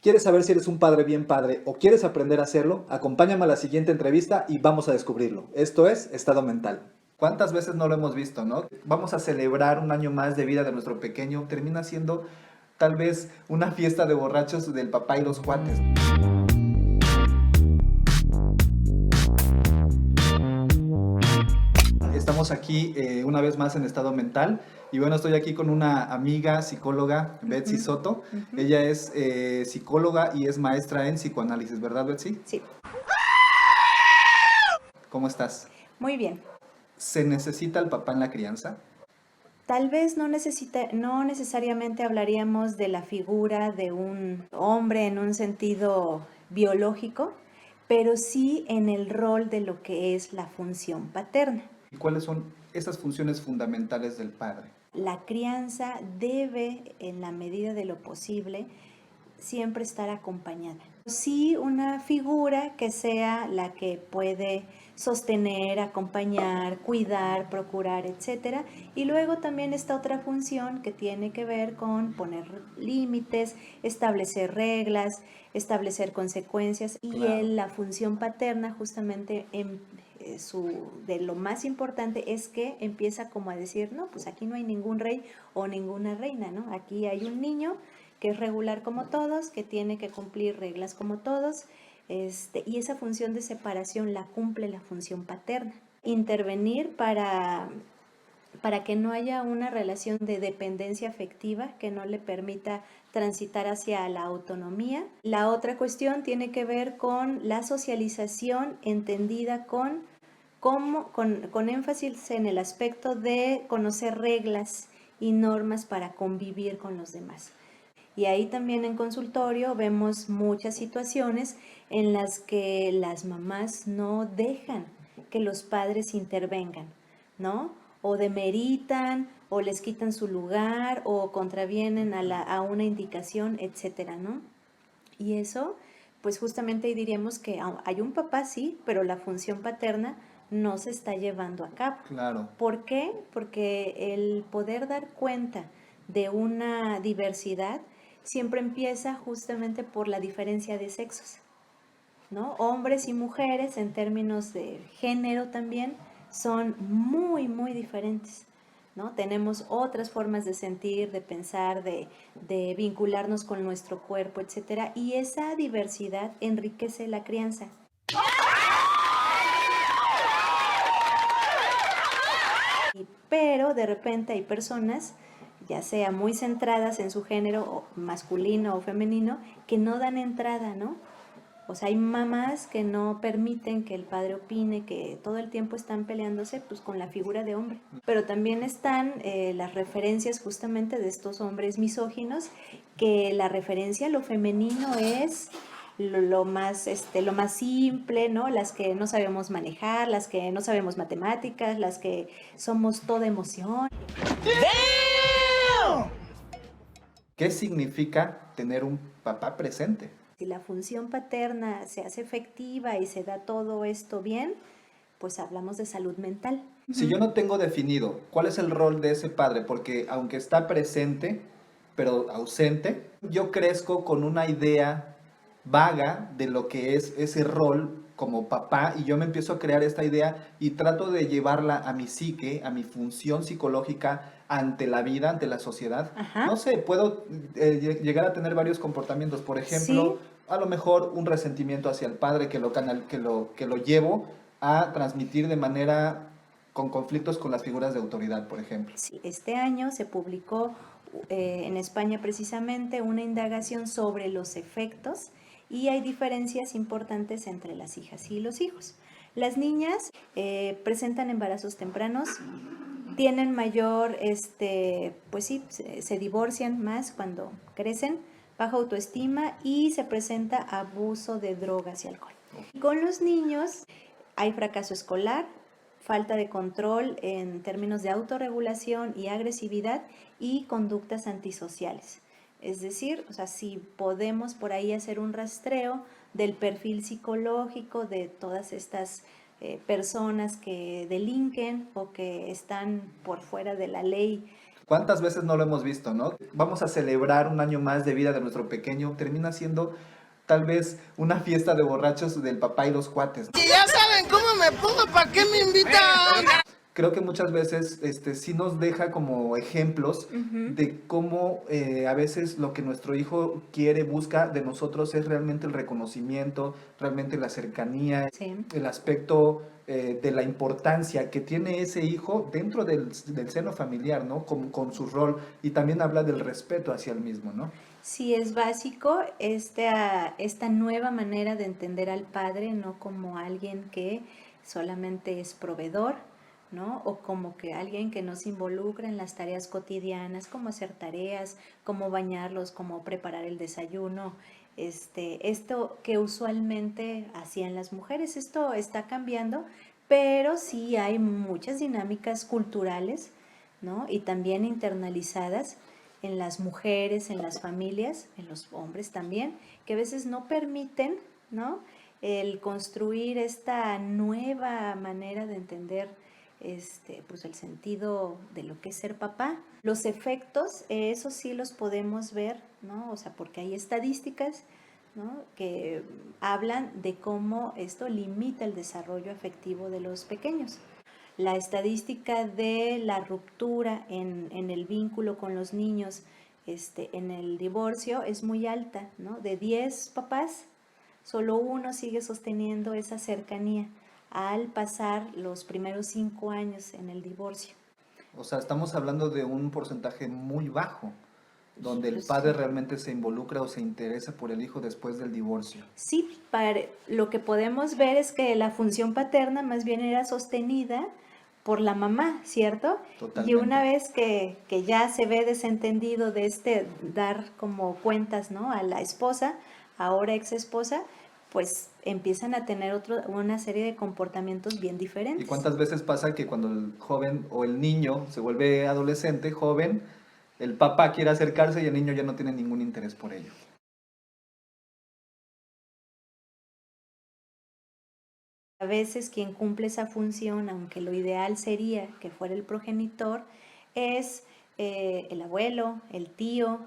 ¿Quieres saber si eres un padre bien padre o quieres aprender a hacerlo? Acompáñame a la siguiente entrevista y vamos a descubrirlo. Esto es Estado Mental. ¿Cuántas veces no lo hemos visto, no? Vamos a celebrar un año más de vida de nuestro pequeño. Termina siendo tal vez una fiesta de borrachos del papá y los cuates. Estamos aquí una vez más en Estado Mental y bueno, estoy aquí con una amiga psicóloga, Betsy Ujú, Soto. ujú. Ella es psicóloga y es maestra en psicoanálisis, ¿verdad, Betsy? Sí, ¿Cómo estás? muy bien. ¿Se necesita el papá en la crianza? Tal vez no necesariamente hablaríamos de la figura de un hombre en un sentido biológico, pero sí en el rol de lo que es la función paterna. ¿Y cuáles son esas funciones fundamentales del padre? La crianza debe, en la medida de lo posible, siempre estar acompañada. Sí, una figura que sea la que puede sostener, acompañar, cuidar, procurar, etcétera. Y luego también está otra función que tiene que ver con poner límites, establecer reglas, establecer consecuencias. Y Claro. la función paterna justamente de lo más importante es que empieza como a decir, no, pues aquí no hay ningún rey o ninguna reina, ¿no? Aquí hay un niño que es regular como todos, que tiene que cumplir reglas como todos, y esa función de separación la cumple la función paterna. Intervenir para que no haya una relación de dependencia afectiva que no le permita transitar hacia la autonomía. La otra cuestión tiene que ver con la socialización entendida con énfasis en el aspecto de conocer reglas y normas para convivir con los demás. Y ahí también en consultorio vemos muchas situaciones en las que las mamás no dejan que los padres intervengan, ¿no? O demeritan, o les quitan su lugar, o contravienen a una indicación, etcétera, ¿no? Y eso, pues justamente ahí diríamos que hay un papá, sí, pero la función paterna no se está llevando a cabo. Claro. ¿Por qué? Porque el poder dar cuenta de una diversidad siempre empieza justamente por la diferencia de sexos, ¿no? Hombres y mujeres en términos de género también son muy, muy diferentes, ¿no? Tenemos otras formas de sentir, de pensar, de vincularnos con nuestro cuerpo, etcétera, y esa diversidad enriquece la crianza. Pero de repente hay personas, ya sea muy centradas en su género masculino o femenino, que no dan entrada, ¿no? O sea, hay mamás que no permiten que el padre opine, que todo el tiempo están peleándose pues con la figura de hombre. Pero también están las referencias justamente de estos hombres misóginos, que la referencia a lo femenino es lo más simple, ¿no? Las que no sabemos manejar, las que no sabemos matemáticas, las que somos toda emoción. ¿Qué significa tener un papá presente? Si la función paterna se hace efectiva y se da todo esto bien, pues hablamos de salud mental. Si yo no tengo definido cuál es el rol de ese padre, porque aunque está presente, pero ausente, yo crezco con una idea vaga de lo que es ese rol como papá y yo me empiezo a crear esta idea y trato de llevarla a mi psique, a mi función psicológica ante la vida, ante la sociedad. No Ajá. sé, puedo llegar a tener varios comportamientos. Por ejemplo, Sí, a lo mejor un resentimiento hacia el padre que lo llevo a transmitir de manera con conflictos con las figuras de autoridad, por ejemplo. sí. Este año se publicó en España precisamente una indagación sobre los efectos y hay diferencias importantes entre las hijas y los hijos. Las niñas presentan embarazos tempranos, tienen mayor, pues sí, se divorcian más cuando crecen, baja autoestima y se presenta abuso de drogas y alcohol. Con los niños hay fracaso escolar, falta de control en términos de autorregulación y agresividad y conductas antisociales. Es decir, o sea, si podemos por ahí hacer un rastreo del perfil psicológico de todas estas personas que delinquen o que están por fuera de la ley ¿Cuántas veces no lo hemos visto, no? Vamos a celebrar un año más de vida de nuestro pequeño, termina siendo tal vez una fiesta de borrachos del papá y los cuates. Y ya saben cómo me pongo, ¿para qué me invitan? Creo que muchas veces sí nos deja como ejemplos de cómo a veces lo que nuestro hijo quiere, busca de nosotros es realmente el reconocimiento, realmente la cercanía, Sí. el aspecto de la importancia que tiene ese hijo dentro del seno familiar, ¿no? Con su rol, y también habla del respeto hacia el mismo, ¿no? Sí, es básico esta nueva manera de entender al padre, no como alguien que solamente es proveedor, ¿no? O como que alguien que no se involucra en las tareas cotidianas, como hacer tareas, como bañarlos, como preparar el desayuno. Esto que usualmente hacían las mujeres, esto está cambiando, pero sí hay muchas dinámicas culturales, ¿no? Y también internalizadas en las mujeres, en las familias, en los hombres también, que a veces no permiten, ¿no? El construir esta nueva manera de entender pues el sentido de lo que es ser papá. Los efectos, eso sí los podemos ver, ¿no? O sea, porque hay estadísticas, ¿no? Que hablan de cómo esto limita el desarrollo afectivo de los pequeños. La estadística de la ruptura en el vínculo con los niños en el divorcio es muy alta, ¿no? De 10 papás, solo uno sigue sosteniendo esa cercanía al pasar los primeros 5 años en el divorcio. O sea, estamos hablando de un porcentaje muy bajo, donde el Pues, padre realmente se involucra o se interesa por el hijo después del divorcio. sí, lo que podemos ver es que la función paterna más bien era sostenida por la mamá, ¿cierto? Totalmente. Y una vez que ya se ve desentendido de dar como cuentas, ¿no? A la esposa, ahora ex esposa, pues empiezan a tener una serie de comportamientos bien diferentes. ¿Y cuántas veces pasa que cuando el joven o el niño se vuelve adolescente, joven, el papá quiere acercarse y el niño ya no tiene ningún interés por ello? A veces quien cumple esa función, aunque lo ideal sería que fuera el progenitor, es el abuelo, el tío,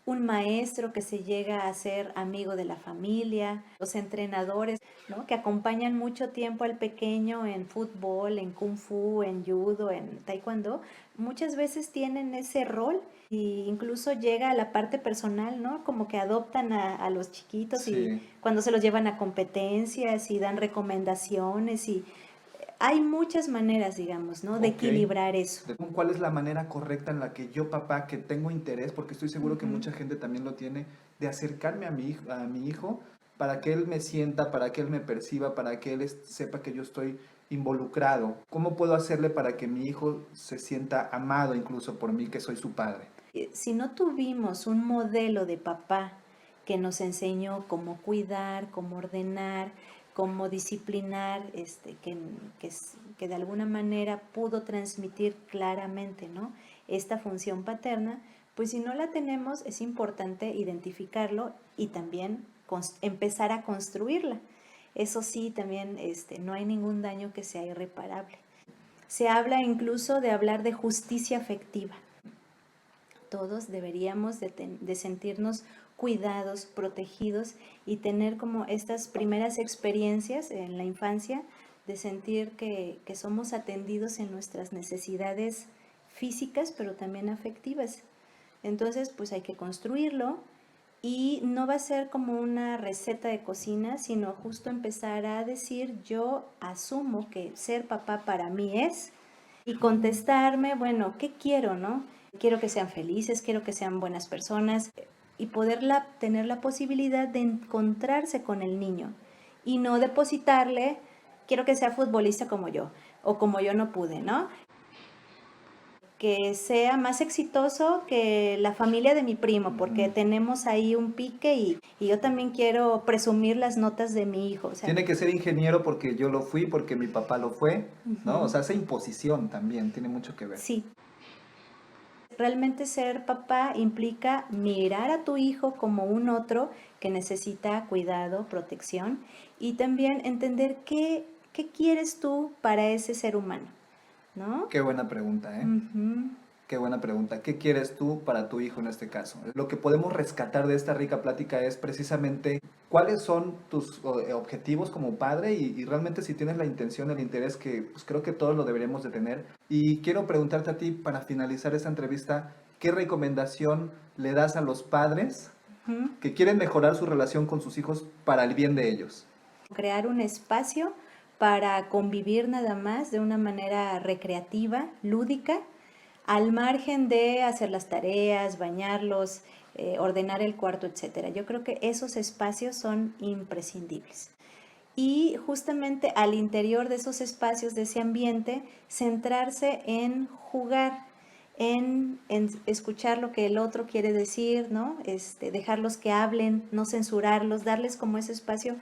un maestro que se llega a ser amigo de la familia, los entrenadores, ¿no? Que acompañan mucho tiempo al pequeño en fútbol, en kung fu, en judo, en taekwondo, muchas veces tienen ese rol e incluso llega a la parte personal, ¿no? Como que adoptan a los chiquitos Sí. y cuando se los llevan a competencias y dan recomendaciones y hay muchas maneras, digamos, ¿no? De Ok. equilibrar eso. ¿Cuál es la manera correcta en la que yo, papá, que tengo interés, porque estoy seguro que mucha gente también lo tiene, de acercarme a mi hijo para que él me sienta, para que él me perciba, para que él sepa que yo estoy involucrado? ¿Cómo puedo hacerle para que mi hijo se sienta amado incluso por mí, que soy su padre? Si no tuvimos un modelo de papá que nos enseñó cómo cuidar, cómo ordenar, cómo disciplinar, que de alguna manera pudo transmitir claramente, ¿no? Esta función paterna, pues si no la tenemos es importante identificarlo y también empezar a construirla. Eso sí, también no hay ningún daño que sea irreparable. Se habla incluso de hablar de justicia afectiva. Todos deberíamos de sentirnos cuidados, protegidos y tener como estas primeras experiencias en la infancia de sentir que somos atendidos en nuestras necesidades físicas, pero también afectivas. Entonces, pues hay que construirlo y no va a ser como una receta de cocina, sino justo empezar a decir, yo asumo que ser papá para mí es, y contestarme, bueno, ¿qué quiero, no? Quiero que sean felices, quiero que sean buenas personas y tener la posibilidad de encontrarse con el niño y no depositarle, quiero que sea futbolista como yo o como yo no pude, ¿no? Que sea más exitoso que la familia de mi primo, porque tenemos ahí un pique y yo también quiero presumir las notas de mi hijo. O sea, Tiene que ser ingeniero porque yo lo fui, porque mi papá lo fue, ¿no? O sea, esa imposición también tiene mucho que ver. sí. Realmente ser papá implica mirar a tu hijo como un otro que necesita cuidado, protección y también entender qué quieres tú para ese ser humano, ¿no? Qué buena pregunta, ¿eh? Ujú. Qué buena pregunta. ¿Qué quieres tú para tu hijo en este caso? Lo que podemos rescatar de esta rica plática es precisamente cuáles son tus objetivos como padre y realmente si tienes la intención, el interés, que pues, creo que todos lo deberíamos de tener. Y quiero preguntarte a ti, para finalizar esta entrevista, ¿qué recomendación le das a los padres que quieren mejorar su relación con sus hijos para el bien de ellos? Crear un espacio para convivir nada más de una manera recreativa, lúdica, al margen de hacer las tareas, bañarlos, ordenar el cuarto, etc. Yo creo que esos espacios son imprescindibles. Y justamente al interior de esos espacios, de ese ambiente, centrarse en jugar, en escuchar lo que el otro quiere decir, ¿no? Dejarlos que hablen, no censurarlos, darles como ese espacio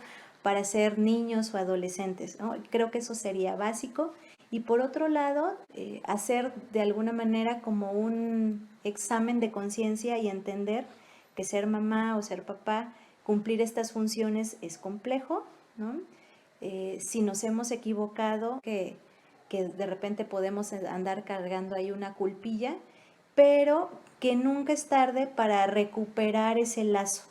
para ser niños o adolescentes, ¿no? Creo que eso sería básico. Y por otro lado, hacer de alguna manera como un examen de conciencia y entender que ser mamá o ser papá, cumplir estas funciones es complejo, ¿no? Si nos hemos equivocado, que de repente podemos andar cargando ahí una culpilla, pero que nunca es tarde para recuperar ese lazo.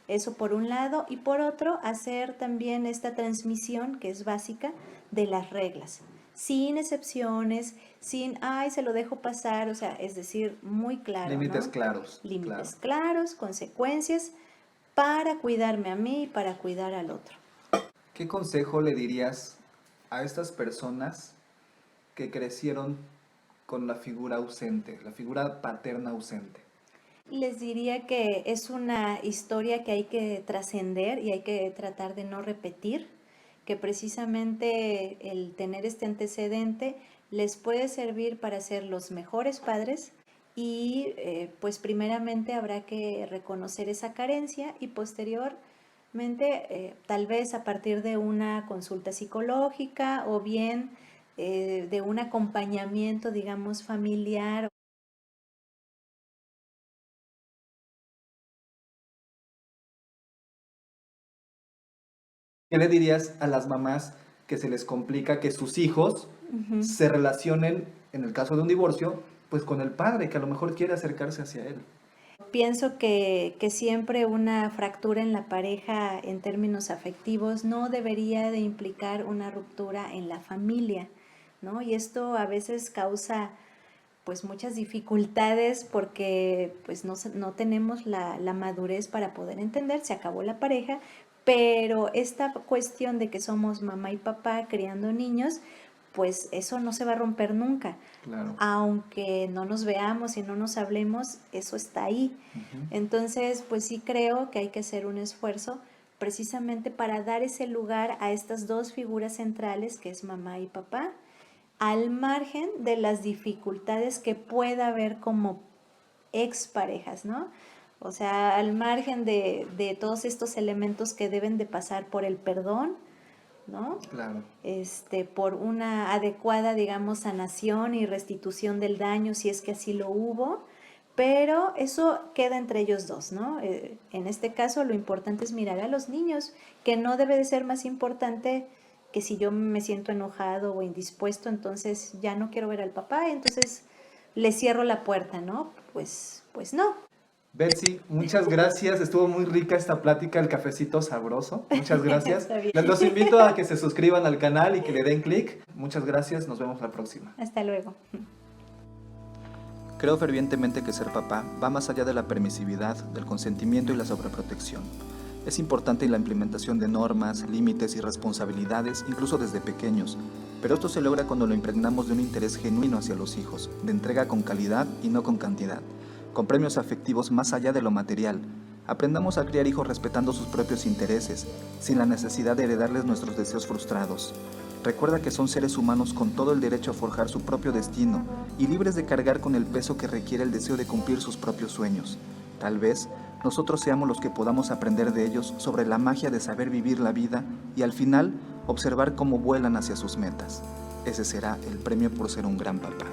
Eso por un lado, y por otro, hacer también esta transmisión, que es básica, de las reglas, sin excepciones, sin, ay, se lo dejo pasar, o sea, es decir, muy claro, Límites ¿no? claros. Límites claros, consecuencias, para cuidarme a mí y para cuidar al otro. ¿Qué consejo le dirías a estas personas que crecieron con la figura ausente, la figura paterna ausente? Les diría que es una historia que hay que trascender y hay que tratar de no repetir, que precisamente el tener este antecedente les puede servir para ser los mejores padres y pues primeramente habrá que reconocer esa carencia y posteriormente tal vez a partir de una consulta psicológica o bien de un acompañamiento, digamos, familiar. ¿Qué le dirías a las mamás que se les complica que sus hijos se relacionen, en el caso de un divorcio, pues con el padre, que a lo mejor quiere acercarse hacia él? Pienso que siempre una fractura en la pareja en términos afectivos no debería de implicar una ruptura en la familia, ¿no? Y esto a veces causa pues muchas dificultades porque pues no tenemos la madurez para poder entender, se acabó la pareja, pero esta cuestión de que somos mamá y papá criando niños, pues eso no se va a romper nunca. Claro. Aunque no nos veamos y no nos hablemos, eso está ahí. Entonces, pues sí creo que hay que hacer un esfuerzo precisamente para dar ese lugar a estas dos figuras centrales, que es mamá y papá, al margen de las dificultades que pueda haber como exparejas, ¿no? O sea, al margen de todos estos elementos que deben de pasar por el perdón, ¿no? Claro. Por una adecuada, digamos, sanación y restitución del daño, si es que así lo hubo, pero eso queda entre ellos dos, ¿no? En este caso, lo importante es mirar a los niños, que no debe de ser más importante que si yo me siento enojado o indispuesto, entonces ya no quiero ver al papá, entonces le cierro la puerta, ¿no? Pues no. Betsy, muchas gracias. Estuvo muy rica esta plática, el cafecito sabroso. Muchas gracias. Está bien. Los invito a que se suscriban al canal y que le den clic. Muchas gracias. Nos vemos la próxima. Hasta luego. Creo fervientemente que ser papá va más allá de la permisividad, del consentimiento y la sobreprotección. Es importante la implementación de normas, límites y responsabilidades, incluso desde pequeños. Pero esto se logra cuando lo impregnamos de un interés genuino hacia los hijos, de entrega con calidad y no con cantidad, con premios afectivos más allá de lo material. Aprendamos a criar hijos respetando sus propios intereses, sin la necesidad de heredarles nuestros deseos frustrados. Recuerda que son seres humanos con todo el derecho a forjar su propio destino y libres de cargar con el peso que requiere el deseo de cumplir sus propios sueños. Tal vez nosotros seamos los que podamos aprender de ellos sobre la magia de saber vivir la vida y al final observar cómo vuelan hacia sus metas. Ese será el premio por ser un gran papá.